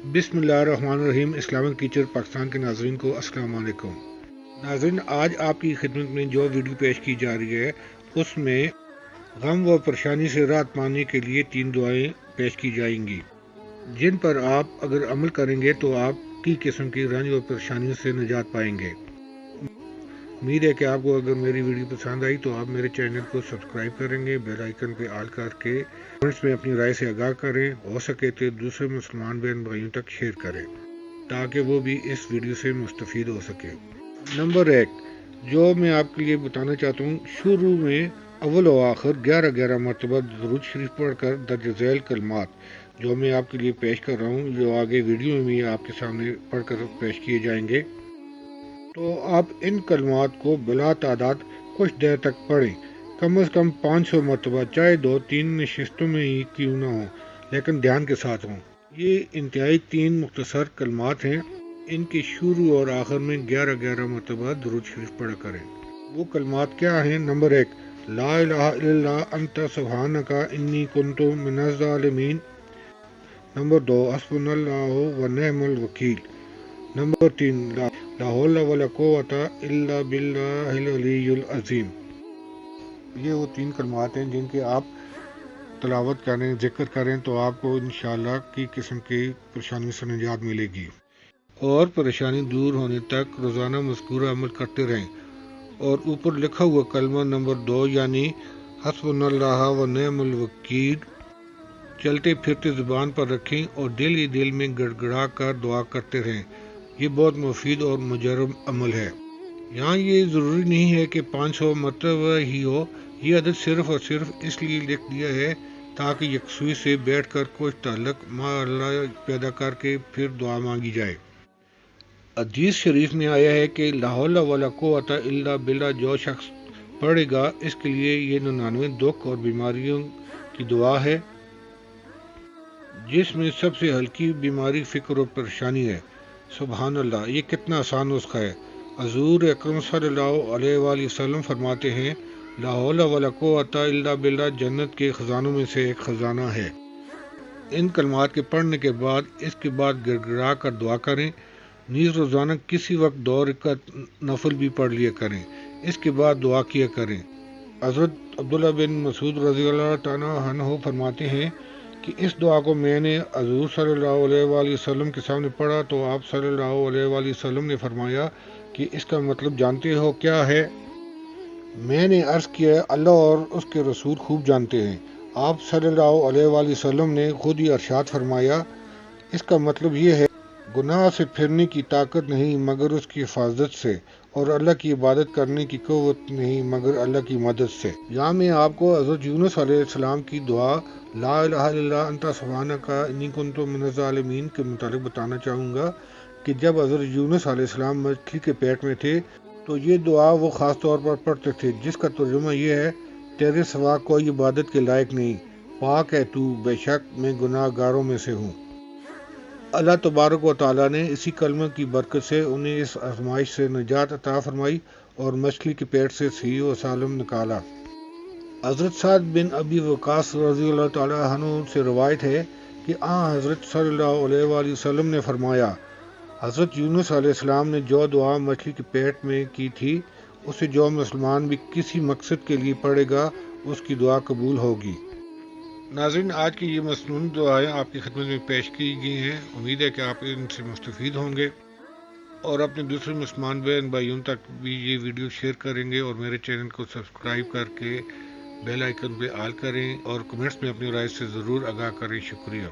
बिस्मिल्लाहिर्रहमानिर्रहीम। Islamic teacher Pakistan के नाज़रीन को अस्सलाम वालेकुम। नाज़रीन, आज आपकी खिदमत में जो वीडियो पेश की जा रही है उसमें गम व परेशानी से राहत पाने के लिए 3 दुआएं पेश की जाएंगी, जिन पर आप अगर अमल करेंगे तो आपकी किस्म की रंज व परेशानियों से निजात पाएंगे। उम्मीद है कि आपको अगर मेरी वीडियो पसंद आई तो आप मेरे चैनल को सब्सक्राइब करेंगे, बेल आइकन पे ऑल करके कमेंट्स में अपनी राय से आगाह करें, हो सके तो दूसरे मुसलमान बहन भाइयों तक शेयर करें ताकि वो भी इस वीडियो से मुस्तफ़ीद हो सके। नंबर 1 जो मैं आपके लिए बताना चाहता हूँ, शुरू में अव्वल व आखिर 11 मरतबा दरूद शरीफ पढ़कर दर्ज झैल कलमात जो मैं आपके लिए पेश कर रहा हूँ, जो आगे वीडियो में भी आपके सामने पढ़कर पेश किए जाएंगे, तो आप इन कलमात को बिला तादाद कुछ देर तक पढ़ें, कम से कम 500 मरतबा, चाहे 2-3 नशिस्तों में ही क्यों ना हो, लेकिन ध्यान के साथ हों। ये इंतहाई 3 मुख्तसर कलमात हैं। इनके शुरू और आखिर में 11 मरतबा दुरूद शरीफ पढ़ा करें। वो कलमात क्या हैं? नंबर 1 ला इलाहा इल्लल्लाह अंता सुब्हानका इन्नी कुन्तु मिनज़ ज़ालिमीन। नंबर 2 हस्बुनल्लाहु व निअमल वकील। नंबर 3 ला हौला वला कुव्वता इल्ला बिल्लाहिल अलिय्युल अज़ीम। ये वो 3 कलमात हैं जिनके आप तलावत करें, जिक्र करें तो आपको इंशाअल्लाह की किस्म की परेशानी से निजात मिलेगी और परेशानी दूर होने तक रोज़ाना मज़कूरा अमल करते रहें। और ऊपर लिखा हुआ कलमा नंबर 2 यानी हस्बुनल्लाह व निअमल वकील चलते फिरते ज़ुबान पर रखें और दिल ही दिल में गड़गड़ा कर दुआ करते रहें। ये बहुत मुफीद और मुजर्रब अमल है। यहाँ ये ज़रूरी नहीं है कि 500 मरतबा ही हो, ये अदद सिर्फ और सिर्फ इसलिए लिख दिया है ताकि यकसुई से बैठकर कुछ ताल्लुक मा अल्लाह पैदा करके फिर दुआ मांगी जाए। हदीस शरीफ में आया है कि ला हौला वला कुव्वता इल्ला बिल्लाह जो शख्स पढ़ेगा इसके लिए ये 99 दुख और बीमारियों की दुआ है, जिसमें सबसे हल्की बीमारी फिक्र और परेशानी है। सुभान अल्लाह, ये कितना आसान नुस्खा है। हज़ूर अकरम सल्लल्लाहु अलैहि वसल्लम फरमाते हैं, ला हौला वला कुव्वता इल्ला बिल्लाह जन्नत के खजानों में से एक खजाना है। इन कलमात के पढ़ने के बाद इसके बाद गिड़गिड़ा कर दुआ करें। नीज़ रोज़ाना किसी वक्त 2 रकात नफल भी पढ़ लिया करें, इसके बाद दुआ किया करें। हज़रत अब्दुल्लाह बिन मसूद रज़ियल्लाहु तआला अन्हु फरमाते हैं कि इस दुआ को मैंने हज़ूर सल्लल्लाहु अलैहि वसल्लम के सामने पढ़ा तो आप सल्लल्लाहु अलैहि वसल्लम ने फरमाया कि इसका मतलब जानते हो क्या है? मैंने अर्ज़ किया, अल्लाह और उसके रसूल खूब जानते हैं। आप सल्लल्लाहु अलैहि वसल्लम ने खुद ही इरशाद फरमाया, इसका मतलब ये है, गुनाह से फिरने की ताकत नहीं मगर उसकी हिफाजत से, और अल्लाह की इबादत करने की क़ुव्वत नहीं मगर अल्लाह की मदद से। यहाँ मैं आपको हज़रत यूनुस अलैहिस्सलाम की दुआ ला इलाहा इल्लल्लाह अंता सुब्हानका इन्नी कुन्तु मिनज़ ज़ालिमीन के मुतालिक बताना चाहूँगा कि जब हज़रत यूनुस अलैहिस्सलाम मछली के पेट में थे तो ये दुआ वो ख़ास तौर पर पढ़ते थे, जिसका तर्जुमा ये है, तेरे सिवा कोई इबादत के लायक नहीं, पाक है तू, बेशक मैं गुनाहगारों में से हूँ। अल्लाह तबारक व तआला ने इसी कलमे की बरकत से उन्हें इस आजमाइश से निजात अता फरमाई और मछली के पेट से सही व सालम निकाला। हज़रत साद बिन अबी वक़ास रज़ियल्लाहु तआला अन्हु से रवायत है कि हज़रत सल्लल्लाहु अलैहि वसल्लम ने फरमाया, हज़रत यूनुस अलैहिस्सलाम ने जो दुआ मछली के पेट में की थी, उसे जो मुसलमान भी किसी मकसद के लिए पढ़ेगा उसकी दुआ कबूल होगी। नाज़रीन, आज की ये मसनून दुआएं आपकी खिदमत में पेश की गई हैं। उम्मीद है कि आप इनसे मुस्तफ़ीद होंगे और अपने दूसरे मुसलमान बहन भाइयों तक भी ये वीडियो शेयर करेंगे और मेरे चैनल को सब्सक्राइब करके बेल आइकन पे ऑल करें और कमेंट्स में अपनी राय से ज़रूर आगाह करें। शुक्रिया।